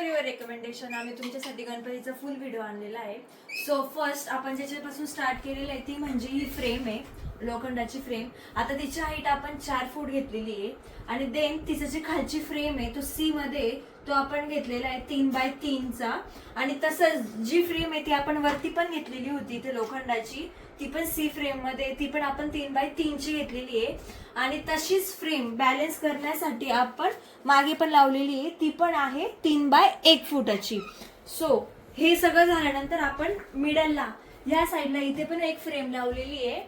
Your recommendation आम्ही तुमच्यासाठी गणपतीचा फुल व्हिडिओ आणलेला आहे. सो फर्स्ट आपण ज्याच्यापासून स्टार्ट केलेलं आहे ती म्हणजे ही फ्रेम आहे, लोखंडाची फ्रेम. आता तिची हाईट आपण 4 फूट घेतलेली आहे आणि देन तिचं जी खालची फ्रेम आहे तो सी मध्ये तो आपण घेतलेला आहे 3x3 चा. आणि तसंच जी फ्रेम आहे ती आपण वरती पण घेतलेली होती ते लोखंडाची, ती पण सी फ्रेम मध्ये, ती पण आपण 3x3 ची घेतलेली आहे. आणि तशीच फ्रेम बॅलन्स करण्यासाठी आपण मागे पण लावलेली आहे, ती पण आहे 3x1 फुटाची. सो हे सगळं झाल्यानंतर आपण मिडलला या साईडला इथे पण एक फ्रेम लावलेली आहे.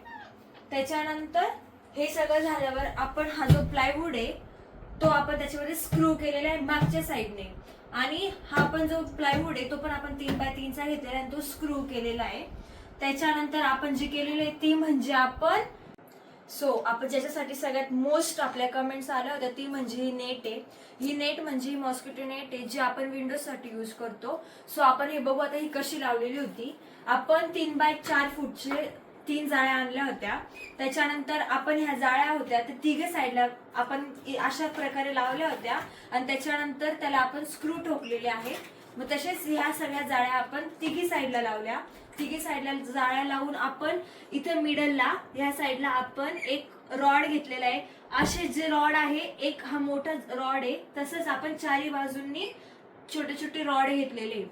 त्याच्यानंतर हे सगळं झाल्यावर आपण हा जो प्लायवूड आहे तो आपण त्याच्यामध्ये स्क्रू केलेला आहे मागच्या साईडने. आणि हा पण जो प्लायवूड आहे तो पण आपण 3x3 चा घेतलेला आहे आणि तो स्क्रू केलेला आहे. त्याच्यानंतर आपण जी केलेली आहे ती म्हणजे आपण ज्याच्यासाठी सगळ्यात मोस्ट आपल्या कमेंट्स आल्या होत्या ती म्हणजे ही नेट आहे. ही नेट म्हणजे मॉस्किटो नेट आहे जी आपण विंडोज साठी यूज करतो. सो आपण हे बघू आता ही कशी लावलेली होती. आपण 3x4 फूटचे 3 जाळ्या आणल्या होत्या. त्याच्यानंतर आपण ह्या जाळ्या होत्या त्या तिघे साईडला आपण अशा प्रकारे लावल्या होत्या आणि त्याच्यानंतर त्याला आपण स्क्रू ठोकलेले आहे. मग तसेच ह्या सगळ्या जाळ्या आपण तिघी साईडला लावल्या. तिघी साईडला जाळ्या लावून आपण इथे मिडलला या साईडला आपण एक रॉड घेतलेला आहे. असे जे रॉड आहे, एक हा मोठा रॉड आहे, तसंच आपण चारी बाजूंनी छोटे छोटे रॉड घेतलेले.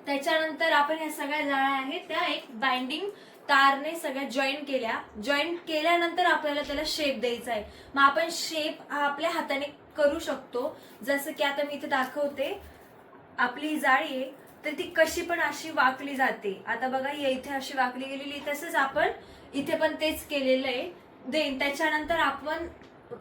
त्याच्यानंतर आपण ह्या सगळ्या जाळ्या आहेत त्या एक बाइंडिंग तारने सगळ्या जॉईंट केल्या. जॉईंट केल्यानंतर आपल्याला त्याला शेप द्यायचा आहे. मग आपण शेप हा आपल्या हाताने करू शकतो. जसं की आता मी इथे दाखवते, आपली ही जाळी आहे तर ती कशी पण अशी वाकली जाते. आता बघा ही इथे अशी वाकली गेलेली, तसंच आपण इथे पण तेच केलेलं आहे. देन त्याच्यानंतर आपण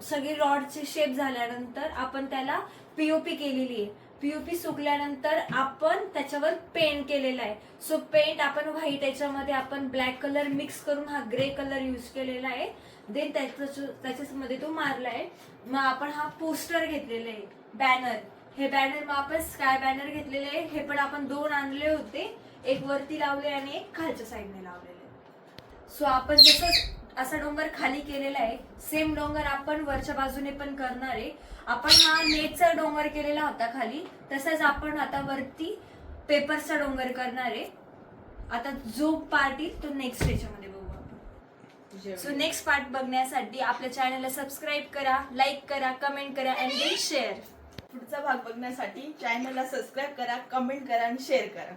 सगळी रॉडचे शेप झाल्यानंतर आपण त्याला पीओपी केलेली आहे. पीओपी सुकल्यानंतर आपण त्याच्यावर पेंट केलेला आहे. सो पेंट आपण व्हाईट, याच्यामध्ये आपण ब्लॅक कलर मिक्स करून हा ग्रे कलर यूज केलेला आहे. देन त्याच्यामध्ये तो मारला आहे. मग आपण हा पोस्टर घेतलेला आहे, बॅनर. हे बॅनर मग आपण स्काय बॅनर घेतलेले आहे. हे पण आपण 2 आणले होते, एक वरती लावले आणि एक खालच्या साईडने लावलेले. सो आपण जसं असा डोंगर खाली केलेला आहे सेम डोंगर आपण वरच्या बाजूने पण करणार आहे. आपण हा नेटचा डोंगर केलेला होता खाली, तसंच आपण आता वरती पेपरचा डोंगर करणार आहे. आता जो पार्ट येईल तो नेक्स्ट याच्यामध्ये बघू आपण. सो नेक्स्ट पार्ट बघण्यासाठी आपल्या चॅनलला सबस्क्राईब करा, लाईक करा, कमेंट करा आणि शेअर. पुढचा भाग बघण्यासाठी चॅनलला सबस्क्राईब करा, कमेंट करा आणि शेअर करा.